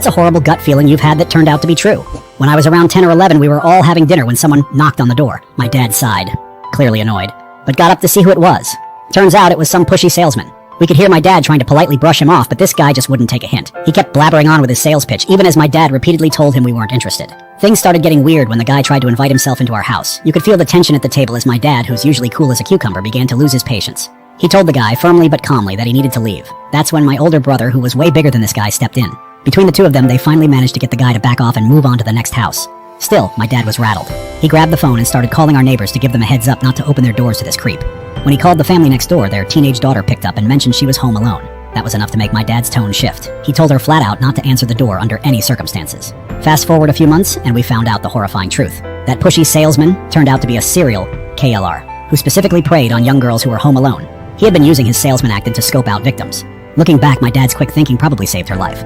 It's a horrible gut feeling you've had that turned out to be true. When I was around 10 or 11, we were all having dinner when someone knocked on the door. My dad sighed, clearly annoyed, but got up to see who it was. Turns out it was some pushy salesman. We could hear my dad trying to politely brush him off, but this guy just wouldn't take a hint. He kept blabbering on with his sales pitch, even as my dad repeatedly told him we weren't interested. Things started getting weird when the guy tried to invite himself into our house. You could feel the tension at the table as my dad, who's usually cool as a cucumber, began to lose his patience. He told the guy, firmly but calmly, that he needed to leave. That's when my older brother, who was way bigger than this guy, stepped in. Between the two of them, they finally managed to get the guy to back off and move on to the next house. Still, my dad was rattled. He grabbed the phone and started calling our neighbors to give them a heads up not to open their doors to this creep. When he called the family next door, their teenage daughter picked up and mentioned she was home alone. That was enough to make my dad's tone shift. He told her flat out not to answer the door under any circumstances. Fast forward a few months, and we found out the horrifying truth. That pushy salesman turned out to be a serial KLR, who specifically preyed on young girls who were home alone. He had been using his salesman act to scope out victims. Looking back, my dad's quick thinking probably saved her life.